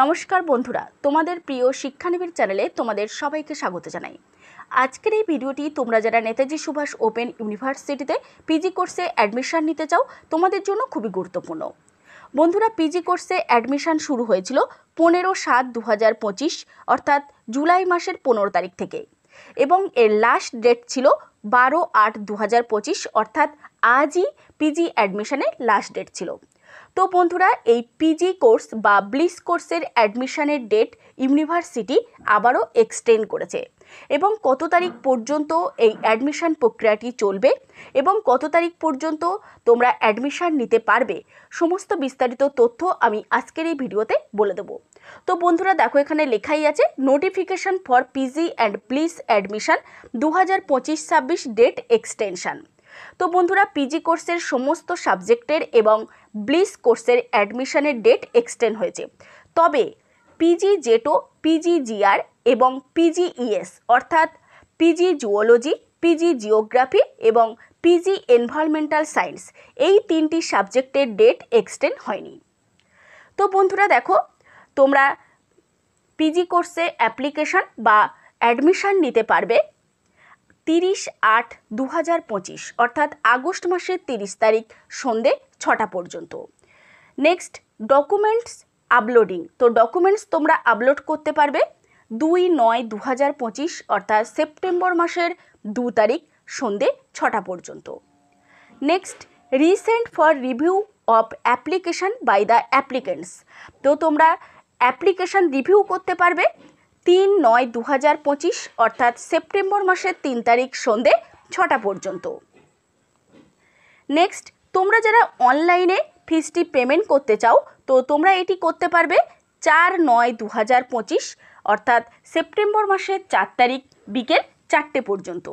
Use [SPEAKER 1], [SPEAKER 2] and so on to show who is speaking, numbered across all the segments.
[SPEAKER 1] নমস্কার বন্ধুরা, তোমাদের প্রিয় শিক্ষানিবিড় চ্যানেলে তোমাদের সবাইকে স্বাগত জানাই। আজকের এই ভিডিওটি তোমরা যারা নেতাজি সুভাষ ওপেন ইউনিভার্সিটিতে পিজি কোর্সে অ্যাডমিশন নিতে চাও তোমাদের জন্য খুবই গুরুত্বপূর্ণ। বন্ধুরা, পিজি কোর্সে অ্যাডমিশন শুরু হয়েছিল 15/7/2025 অর্থাৎ জুলাই মাসের 15 তারিখ থেকে এবং এর লাস্ট ডেট ছিল 12/8/2025 অর্থাৎ আজই পিজি অ্যাডমিশনের লাস্ট ডেট ছিল। তো বন্ধুরা, এই পিজি কোর্স বা ব্লিস কোর্সের অ্যাডমিশনের ডেট ইউনিভার্সিটি আবারও এক্সটেন্ড করেছে এবং কত তারিখ পর্যন্ত এই অ্যাডমিশন প্রক্রিয়াটি চলবে এবং কত তারিখ পর্যন্ত তোমরা অ্যাডমিশন নিতে পারবে সমস্ত বিস্তারিত তথ্য আমি আজকের এই ভিডিওতে বলে দেবো। তো বন্ধুরা দেখো, এখানে লেখাই আছে নোটিফিকেশন ফর পিজি অ্যান্ড ব্লিস অ্যাডমিশন 2025-26 ডেট এক্সটেনশন। তো বন্ধুরা, পিজি কোর্সের সমস্ত সাবজেক্টের এবং ব্লিস কোর্সের অ্যাডমিশনের ডেট এক্সটেন্ড হয়েছে, তবে পিজি জেটো, পিজি জিআর এবং পিজি ইএস অর্থাৎ পিজি জুওলজি, পিজি জিওগ্রাফি এবং পিজি এনভায়রনমেন্টাল সায়েন্স এই তিনটি সাবজেক্টের ডেট এক্সটেন্ড হয়নি। তো বন্ধুরা দেখো, তোমরা পিজি কোর্সে অ্যাপ্লিকেশন বা অ্যাডমিশন নিতে পারবে 30/8/2025 অর্থাৎ আগস্ট মাসের 30 তারিখ সন্ধে 6টা পর্যন্ত। Next, documents uploading. তো ডকুমেন্টস তোমরা আপলোড করতে পারবে 2/9/2025 অর্থাৎ সেপ্টেম্বর মাসের 2 তারিখ সন্ধে 6টা পর্যন্ত। Next, recent for review of application by the applicants. তো তোমরা অ্যাপ্লিকেশন রিভিউ করতে পারবে 3/9/2025 অর্থাৎ সেপ্টেম্বর মাসের 3 তারিখ সন্ধে 6টা পর্যন্ত। নেক্সট, তোমরা যারা অনলাইনে ফিসটি পেমেন্ট করতে চাও তো তোমরা এটি করতে পারবে 4/9/2025 অর্থাৎ সেপ্টেম্বর মাসের 4 তারিখ বিকেল 4টে পর্যন্ত।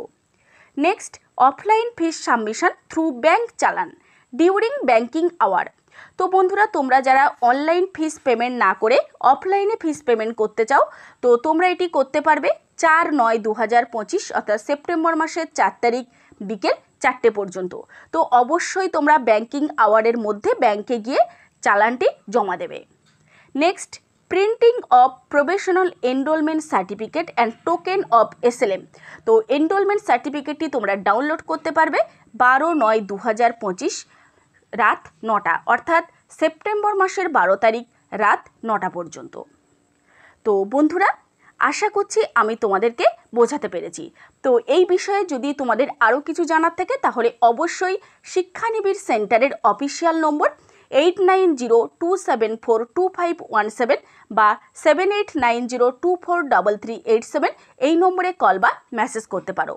[SPEAKER 1] নেক্সট, অফলাইন ফিস সাবমিশন থ্রু ব্যাঙ্ক চালান ডিউরিং ব্যাঙ্কিং আওয়ার। তো বন্ধুরা, তোমরা যারা অনলাইন ফিস পেমেন্ট না করে অফলাইনে ফিস পেমেন্ট করতে চাও তো তোমরা এটি করতে পারবে 4/9/2025 অর্থাৎ সেপ্টেম্বর মাসের 4 তারিখ বিকেল 4টে পর্যন্ত। তো অবশ্যই তোমরা ব্যাঙ্কিং আওয়ারের মধ্যে ব্যাঙ্কে গিয়ে চালানটি জমা দেবে। Next, printing of professional enrolment certificate and token of SLM. তো এনরোলমেন্ট সার্টিফিকেটটি তোমরা ডাউনলোড করতে পারবে 12/9/2025 রাত 9টা অর্থাৎ সেপ্টেম্বর মাসের 12 তারিখ রাত 9টা পর্যন্ত। তো বন্ধুরা, আশা করছি আমি তোমাদেরকে বোঝাতে পেরেছি। তো এই বিষয়ে যদি তোমাদের আরও কিছু জানার থাকে তাহলে অবশ্যই শিক্ষানিবিড় সেন্টারের অফিসিয়াল নম্বর 8902742517 বা 7890243387 এই নম্বরে কল বা মেসেজ করতে পারো।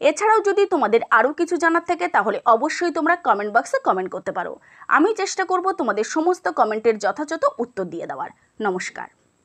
[SPEAKER 1] এছাড়াও যদি তোমাদের আরও কিছু জানার থাকে তাহলে অবশ্যই তোমরা কমেন্ট বক্সে কমেন্ট করতে পারো। আমি চেষ্টা করব তোমাদের সমস্ত কমেন্টের যথাযথ উত্তর দিয়ে দেওয়ার। নমস্কার।